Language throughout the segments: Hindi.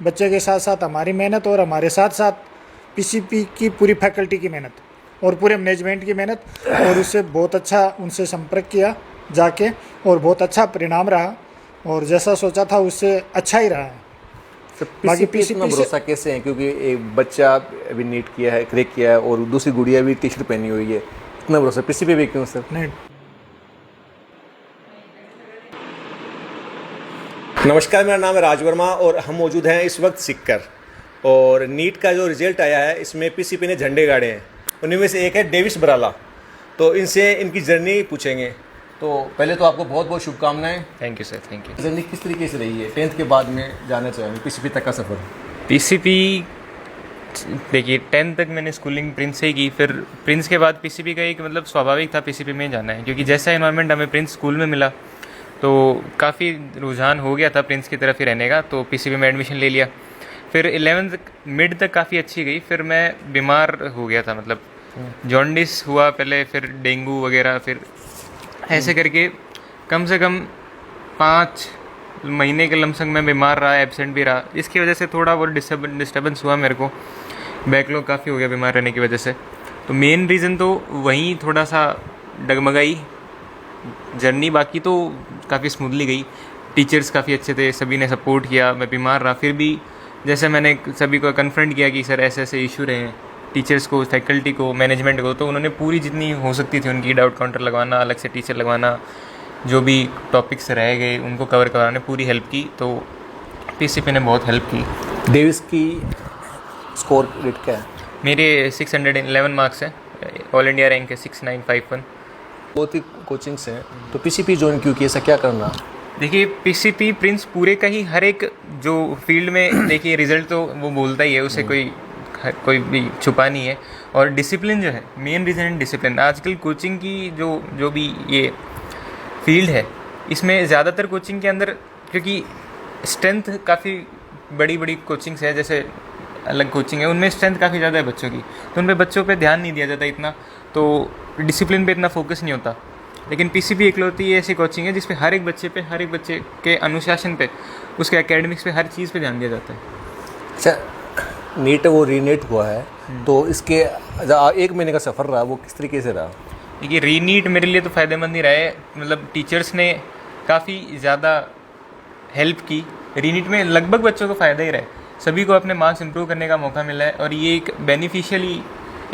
बच्चे के साथ साथ हमारी मेहनत और हमारे साथ साथ पीसीपी की पूरी फैकल्टी की मेहनत और पूरे मैनेजमेंट की मेहनत, और उससे बहुत अच्छा उनसे संपर्क किया जाके और बहुत अच्छा परिणाम रहा और जैसा सोचा था उससे अच्छा ही रहा है। सर पीसीपी इतना भरोसा कैसे है, क्योंकि एक बच्चा अभी नीट किया है, क्रैक किया है, और दूसरी गुड़िया भी टी शर्ट पहनी हुई है, इतना भरोसा पीसीपी भी क्यों सर? नहीं। नमस्कार, मेरा नाम है राज वर्मा और हम मौजूद हैं इस वक्त सीखकर, और नीट का जो रिजल्ट आया है इसमें पीसीपी ने झंडे गाड़े हैं। उन्हीं में से एक है डेविस बराला, तो इनसे इनकी जर्नी पूछेंगे। तो पहले तो आपको बहुत बहुत शुभकामनाएं। Thank you sir, thank you. Journey किस तरीके से रही है, 10th के बाद में जाना चाहेंगे पीसीपी तक का सफ़र? पीसीपी देखिए 10th तक मैंने स्कूलिंग प्रिंस से ही की, फिर प्रिंस के बाद पीसीपी का एक मतलब स्वाभाविक था पीसीपी में जाना है, क्योंकि जैसा एनवायरनमेंट हमें प्रिंस स्कूल में मिला तो काफ़ी रुझान हो गया था प्रिंस की तरफ ही रहने का, तो पीसीपी में एडमिशन ले लिया। फिर 11th मिड तक काफ़ी अच्छी गई, फिर मैं बीमार हो गया था, मतलब जॉन्डिस हुआ पहले, फिर डेंगू वगैरह, फिर ऐसे करके कम से कम 5 महीने के लमसम मैं बीमार रहा, एब्सेंट भी रहा। इसकी वजह से थोड़ा बहुत डिस्टर्बेंस हुआ मेरे को, बैकलॉग काफ़ी हो गया बीमार रहने की वजह से। तो मेन रीज़न तो वहीं थोड़ा सा डगमगाई जर्नी, बाकी तो काफ़ी स्मूथली गई। टीचर्स काफ़ी अच्छे थे, सभी ने सपोर्ट किया। मैं बीमार रहा फिर भी जैसे मैंने सभी को कन्फ्रंट किया कि सर ऐसे ऐसे इशू रहे हैं, टीचर्स को, फैकल्टी को, मैनेजमेंट को, तो उन्होंने पूरी जितनी हो सकती थी उनकी डाउट काउंटर लगवाना, अलग से टीचर लगवाना, जो भी टॉपिक्स रह गए उनको कवर करवाने पूरी हेल्प की। तो पीसीपी ने बहुत हेल्प की। डेविस की स्कोर रेट क्या है? मेरे 611 मार्क्स हैं, ऑल इंडिया रैंक है 6951। बहुत ही कोचिंग्स हैं, तो पीसीपी ज्वाइन क्यों किया, ऐसा क्या करना? देखिए पीसीपी प्रिंस पूरे का ही हर एक जो फील्ड में देखिए रिजल्ट तो वो बोलता ही है, उसे कोई भी छुपा नहीं है। और डिसिप्लिन जो है मेन रीज़न, डिसिप्लिन। आजकल कोचिंग की जो भी ये फील्ड है इसमें ज़्यादातर कोचिंग के अंदर, क्योंकि स्ट्रेंथ काफ़ी बड़ी बड़ी कोचिंग्स है, जैसे अलग कोचिंग है उनमें स्ट्रेंथ काफ़ी ज़्यादा है बच्चों की, तो उन पे बच्चों पे ध्यान नहीं दिया जाता इतना, तो डिसिप्लिन पे इतना फोकस नहीं होता। लेकिन पीसीपी इकलौती ऐसी कोचिंग है जिसपे हर एक बच्चे के अनुशासन पे, उसके एकेडमिक्स पे, हर चीज़ पे ध्यान दिया जाता है। अच्छा, नीट वो रीनेट हुआ है, तो इसके 1 महीने का सफ़र रहा, वो किस तरीके से रहा? देखिए रीनीट मेरे लिए तो फ़ायदेमंद ही रहा है, मतलब टीचर्स ने काफ़ी ज़्यादा हेल्प की। रीनीट में लगभग बच्चों को फ़ायदा ही रहा है, सभी को अपने मार्क्स इंप्रूव करने का मौका मिला है, और ये एक बेनिफिशियली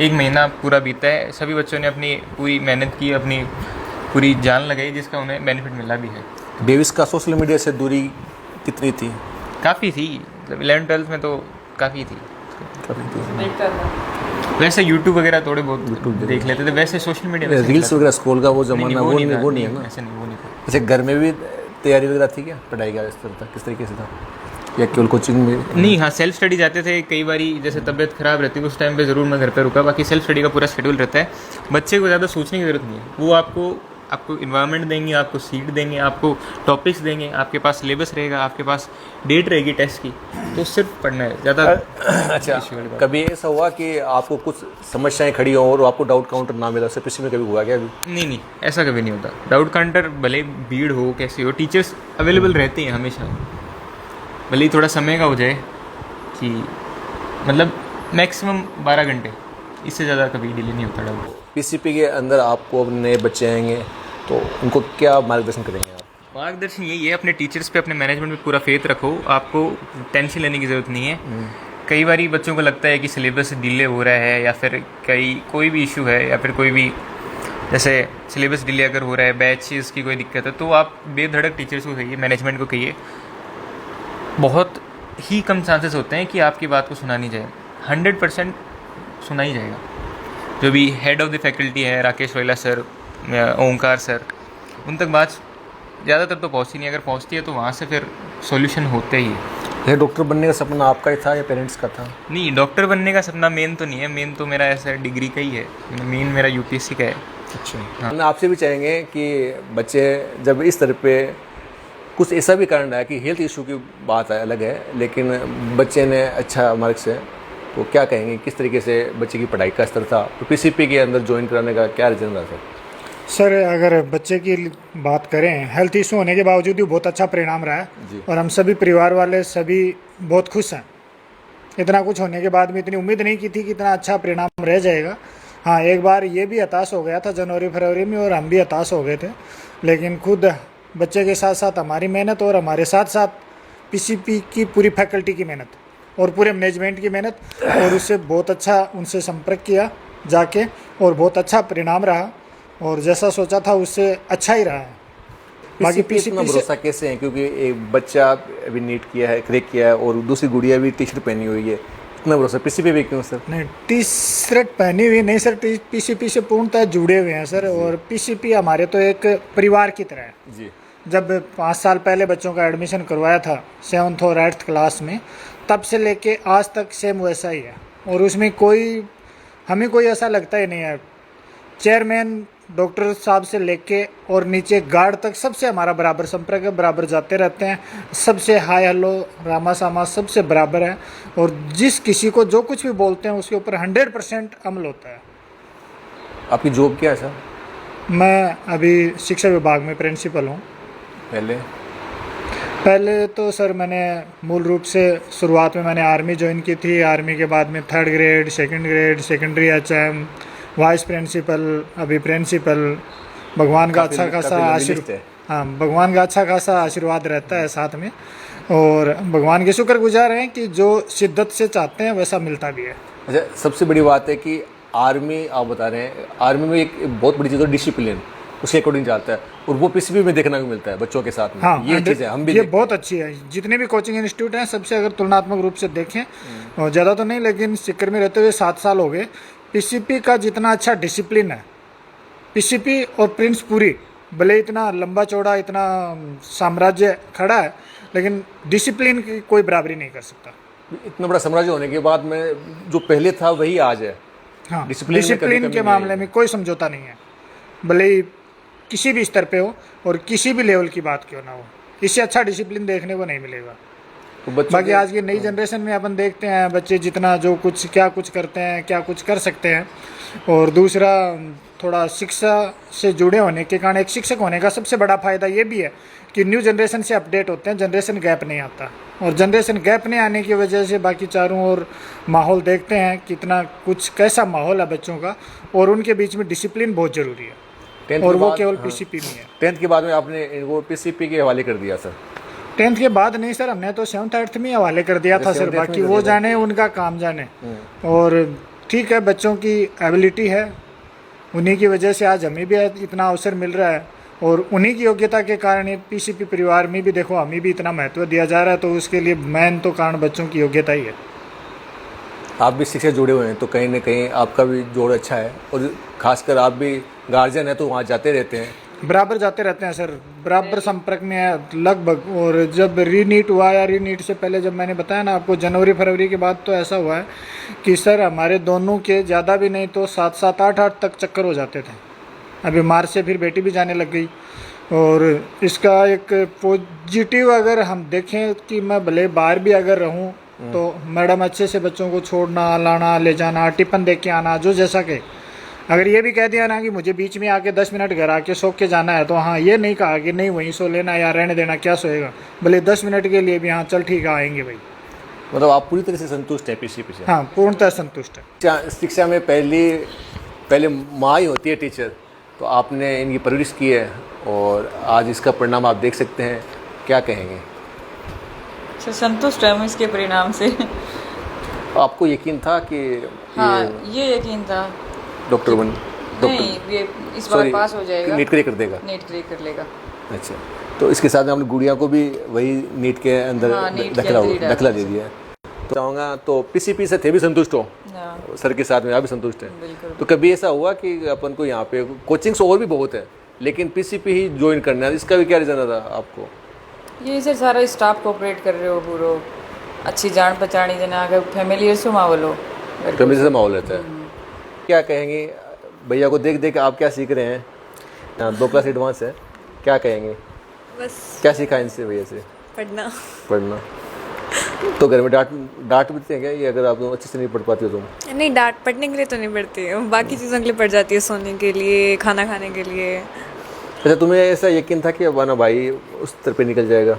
1 महीना पूरा बीता है। सभी बच्चों ने अपनी पूरी मेहनत की, अपनी पूरी जान लगाई, जिसका उन्हें बेनिफिट मिला भी है। डेविस का सोशल मीडिया से दूरी कितनी थी? काफ़ी थी, मतलब 11th-12th में तो काफ़ी थी। वैसे यूट्यूब वगैरह थोड़े बहुत देख लेते थे, वैसे सोशल मीडिया रील्स वगैरह स्क्रॉल का वो जमाना वो नहीं है ना? ऐसे नहीं, वो नहीं था। अच्छा, घर में भी तैयारी वगैरह थी क्या पढ़ाई का, इस तरह था, किस तरीके से था, या केवल कोचिंग में? नहीं, हाँ सेल्फ स्टडी जाते थे। कई बारी जैसे तबीयत ख़राब रहती है उस टाइम पे ज़रूर मैं घर पे रुका, बाकी सेल्फ स्टडी का पूरा शेड्यूल रहता है। बच्चे को ज़्यादा सोचने की ज़रूरत नहीं है, वो आपको इन्वायरमेंट देंगे, आपको सीट देंगे, आपको टॉपिक्स देंगे, आपके पास सिलेबस रहेगा, आपके पास डेट रहेगी टेस्ट की, तो सिर्फ पढ़ना है ज़्यादा। अच्छा, कभी ऐसा हुआ कि आपको कुछ समस्याएं खड़ी हों और आपको डाउट काउंटर ना मिला, उससे पीछे में कभी हुआ क्या? अभी नहीं, ऐसा कभी नहीं होता। डाउट काउंटर भले भीड़ हो कैसी हो, टीचर्स अवेलेबल रहते हैं हमेशा, भले ही थोड़ा समय का हो जाए, कि मतलब मैक्सिमम 12 घंटे, इससे ज़्यादा कभी डिले नहीं होता डाउट। पीसीपी के अंदर आपको अब नए बच्चे आएंगे तो उनको क्या मार्गदर्शन करेंगे आप? मार्गदर्शन यही है, अपने टीचर्स पे, अपने मैनेजमेंट पे पूरा फेथ रखो, आपको टेंशन लेने की ज़रूरत नहीं है। कई बार बच्चों को लगता है कि सिलेबस डिले हो रहा है, या फिर कोई भी इशू है, या फिर कोई भी जैसे सिलेबस डिले अगर हो रहा है, बैचेस की कोई दिक्कत है, तो आप बेधड़क टीचर्स को कहिए, मैनेजमेंट को कहिए। बहुत ही कम चांसेस होते हैं कि आपकी बात को सुना नहीं जाए, 100% सुना ही जाएगा। जो भी हेड ऑफ़ द फैकल्टी है, राकेश रोयला सर, ओंकार सर, उन तक बात ज़्यादातर तो पहुँचती नहीं, अगर पहुँचती है तो वहाँ से फिर सॉल्यूशन होते ही है। ये डॉक्टर बनने का सपना आपका ही था या पेरेंट्स का था? नहीं, डॉक्टर बनने का सपना मेन तो नहीं है, मेन तो मेरा ऐसा डिग्री का ही है, मेन मेरा यूपीएससी का है। अच्छा, हाँ। हम आपसे भी चाहेंगे कि बच्चे जब इस तरह पे कुछ ऐसा भी कारण है कि हेल्थ इशू की बात है अलग है, लेकिन बच्चे ने अच्छा मार्क्स है, तो क्या कहेंगे, किस तरीके से बच्चे की पढ़ाई का स्तर था, तो पीसीपी के अंदर ज्वाइन कराने का क्या रीज़न रहा सर? अगर बच्चे की बात करें, हेल्थ इशू होने के बावजूद भी बहुत अच्छा परिणाम रहा है, और हम सभी परिवार वाले सभी बहुत खुश हैं। इतना कुछ होने के बाद में इतनी उम्मीद नहीं की थी कि इतना अच्छा परिणाम रह जाएगा। हाँ, एक बार ये भी हताश हो गया था जनवरी फरवरी में, और हम भी हताश हो गए थे, लेकिन खुद बच्चे के साथ साथ हमारी मेहनत और हमारे साथ साथ पीसीपी की पूरी फैकल्टी की मेहनत और पूरे मैनेजमेंट की मेहनत, और उससे बहुत अच्छा उनसे संपर्क किया जाके, और बहुत अच्छा परिणाम रहा, और जैसा सोचा था उससे अच्छा ही रहा है। बाकी पीसीपी इतना पीसीपी भरोसा कैसे है, क्योंकि एक बच्चा अभी नीट किया है, क्रैक किया है, और दूसरी गुड़िया भी टी शर्ट पहनी हुई है, इतना भरोसा पीसीपी पे क्यों सर? नहीं, टी शर्ट पहनी हुई नहीं सर, पीसीपी से पूर्णतः जुड़े हुए हैं सर, और पीसीपी हमारे तो एक परिवार की तरह है जी। जब 5 साल पहले बच्चों का एडमिशन करवाया था 7th और 8th क्लास में, तब से लेके आज तक सेम वैसा ही है, और उसमें हमें कोई ऐसा लगता ही नहीं है। चेयरमैन डॉक्टर साहब से लेके और नीचे गार्ड तक सबसे हमारा बराबर संपर्क है, बराबर जाते रहते हैं, सबसे हाय हेलो रामा सामा सबसे बराबर है, और जिस किसी को जो कुछ भी बोलते हैं उसके ऊपर 100% अमल होता है। आपकी जॉब क्या है सर? मैं अभी शिक्षा विभाग में प्रिंसिपल हूँ। पहले तो सर मैंने मूल रूप से शुरुआत में मैंने आर्मी ज्वाइन की थी, आर्मी के बाद में 3rd grade, 2nd grade, secondary HM, vice principal, अभी प्रिंसिपल। भगवान का अच्छा खासा आशीर्वाद, हाँ, भगवान का अच्छा खासा आशीर्वाद रहता है साथ में, और भगवान के शुक्रगुजार हैं कि जो शिद्दत से चाहते हैं वैसा मिलता भी है। अच्छा, सबसे बड़ी बात है कि आर्मी, आप बता रहे हैं आर्मी में एक बहुत बड़ी चीज़ है डिसिप्लिन, उसके अकॉर्डिंग चलता है, और वो पीसीपी में देखने को मिलता है बच्चों के साथ में। हाँ, ये चीज़ है, हम भी ये बहुत अच्छी है। जितने भी कोचिंग इंस्टीट्यूट हैं सबसे अगर तुलनात्मक रूप से देखें, और ज़्यादा तो नहीं लेकिन सिक्कर में रहते हुए 7 साल हो गए, पीसीपी का जितना अच्छा डिसिप्लिन है, पीसीपी और प्रिंस पूरी, भले इतना लंबा चौड़ा इतना साम्राज्य खड़ा है, लेकिन डिसिप्लिन की कोई बराबरी नहीं कर सकता। इतना बड़ा साम्राज्य होने के बाद में जो पहले था वही आज है। हाँ, डिसिप्लिन में कभी डिसिप्लिन कमी के नहीं मामले में कोई समझौता नहीं है, भले ही किसी भी स्तर पे हो और किसी भी लेवल की बात क्यों ना हो, इससे अच्छा डिसिप्लिन देखने को नहीं मिलेगा। तो बच्चों बाकी के- आज की नई जनरेशन में अपन देखते हैं बच्चे जितना जो कुछ क्या कुछ करते हैं, क्या कुछ कर सकते हैं, और दूसरा थोड़ा शिक्षा से जुड़े होने के कारण एक शिक्षक होने का सबसे बड़ा फ़ायदा ये भी है कि न्यू जनरेशन से अपडेट होते हैं, जनरेशन गैप नहीं आता, और जनरेशन गैप नहीं आने की वजह से बाकी चारों ओर माहौल देखते हैं कितना कुछ कैसा माहौल है बच्चों का, और उनके बीच में डिसिप्लिन बहुत ज़रूरी है, 10th और के वो बाद- केवल हाँ। पीसीपी में है। 10th के बाद में आपने इनको पीसीपी के हवाले कर दिया सर? 10th के बाद नहीं सर, हमने तो 7th 8th में हवाले कर दिया था सर, 7th में बाकी कर वो दिया था। जाने उनका काम जाने। और ठीक है, बच्चों की एबिलिटी है, उन्हीं की वजह से आज हमें भी इतना अवसर मिल रहा है, और उन्हीं की योग्यता के कारण ये पीसीपी परिवार में भी देखो हमें भी इतना महत्व दिया जा रहा है, तो उसके लिए मेन तो कारण बच्चों की योग्यता ही है। आप भी शिक्षा जुड़े हुए हैं तो कहीं ना कहीं आपका भी जोड़ अच्छा है, और खासकर आप भी गार्जियन है तो वहाँ जाते रहते हैं। बराबर जाते रहते हैं सर, बराबर संपर्क में है लगभग। और जब रीनीट हुआ या रीनीट से पहले जब मैंने बताया ना आपको जनवरी फरवरी के बाद, तो ऐसा हुआ है कि सर हमारे दोनों के ज़्यादा भी नहीं तो 7-7 8-8 तक चक्कर हो जाते थे। अभी मार्च से फिर बेटी भी जाने लग गई, और इसका एक पॉजिटिव अगर हम देखें कि मैं भले बाहर भी अगर रहूं तो मैडम अच्छे से बच्चों को छोड़ना, लाना, ले जाना, टिफिन दे के आना, जो जैसा के। अगर ये भी कह दिया ना कि मुझे बीच में आके 10 मिनट घर आके सो के जाना है, तो हाँ, ये नहीं कहा कि नहीं वहीं सो लेना या रहने देना, क्या सोएगा, भले 10 मिनट के लिए भी, हाँ चल ठीक है आएंगे भाई। मतलब आप पूरी तरह से संतुष्ट हैं पीसीपी से? हाँ, पूर्णतः संतुष्ट है। शिक्षा में पहले माँ ही होती है टीचर, तो आपने इनकी परवरिश की है और आज इसका परिणाम आप देख सकते हैं, क्या कहेंगे? सर संतुष्ट है हम इसके परिणाम से। आपको यकीन था कि हाँ, ये यकीन था। डॉक्टर नहीं, ये इस बार पास हो जाएगा, नीट क्लियर कर देगा? नीट क्लियर कर लेगा। अच्छा, तो इसके साथ में आपने गुड़िया को भी वही नीट के अंदर हाँ, नीट के अंदर ही डाला। दखला दे दिया है। तो चाहूँगा तो पीसीपी से थे भी संतुष्ट हो, हाँ, सर के साथ में आप भी संतुष्ट हैं। बिल्कुल। तो कभी ऐसा हुआ कि अपन को यहाँ पे कोचिंग्स और भी बहुत है लेकिन पीसीपी ही ज्वाइन करना है, इसका भी क्या रीज़न था आपको? ये सर सारा स्टाफ कोऑपरेट कर रहे हो, पूरा अच्छी जान पहचानी देना, अगर फैमिलियर से माहौल हो, फैमिली से माहौल रहता है। क्या कहेंगे भैया को देख देख आप क्या सीख रहे हैं? हाँ, 2 क्लास एडवांस है, क्या कहेंगे? बस क्या सीखा इनसे भैया से? पढ़ना। पढ़ना। तो घर में डांट भी हैं क्या, ये अगर आप अच्छे से नहीं पढ़ पाती हो तो? नहीं, डांट पढ़ने के लिए तो नहीं पढ़ती है, बाकी चीज़ों के लिए पढ़ जाती है, सोने के लिए, खाना खाने के लिए। अच्छा, तुम्हें ऐसा यकीन था कि अब ना भाई उस तरफ पे निकल जाएगा?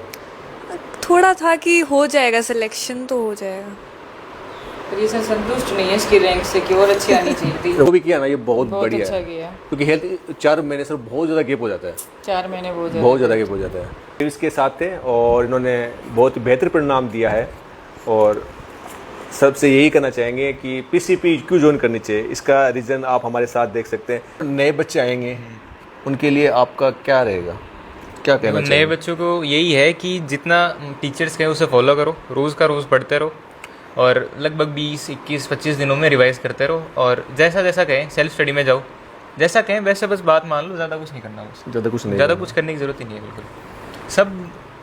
थोड़ा था कि हो जाएगा सिलेक्शन तो हो जाएगा। पर ये सर संतुष्ट नहीं है इसकी रैंक से कि और अच्छी आनी चाहिए थी। जो भी किया ना ये बहुत बहुत बढ़िया अच्छा है, किया। क्योंकि हेल्थ 4 महीने से बहुत ज़्यादा गैप हो जाता है, 4 महीने बहुत ज़्यादा गैप हो जाता है। इसके साथ थे और इन्होंने बहुत बेहतर परिणाम दिया है और सबसे यही कहना चाहेंगे कि पीसीपी क्यों ज्वाइन करनी चाहिए, इसका रीज़न आप हमारे साथ देख सकते हैं। नए बच्चे आएंगे उनके लिए आपका क्या रहेगा, क्या कहना नए चाहिए? बच्चों को यही है कि जितना टीचर्स कहें उसे फॉलो करो, रोज़ का रोज़ पढ़ते रहो और लगभग 20, 21, 25 दिनों में रिवाइज करते रहो और जैसा जैसा कहें सेल्फ स्टडी में जाओ, जैसा कहें वैसे बस बात मान लो, ज़्यादा कुछ नहीं करना, बस ज़्यादा कुछ करने की ज़रूरत ही नहीं है। बिल्कुल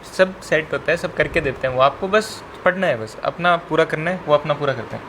सब सेट होता है, सब करके देते हैं, वो आपको बस पढ़ना है, बस अपना पूरा करना है, वो अपना पूरा करते हैं।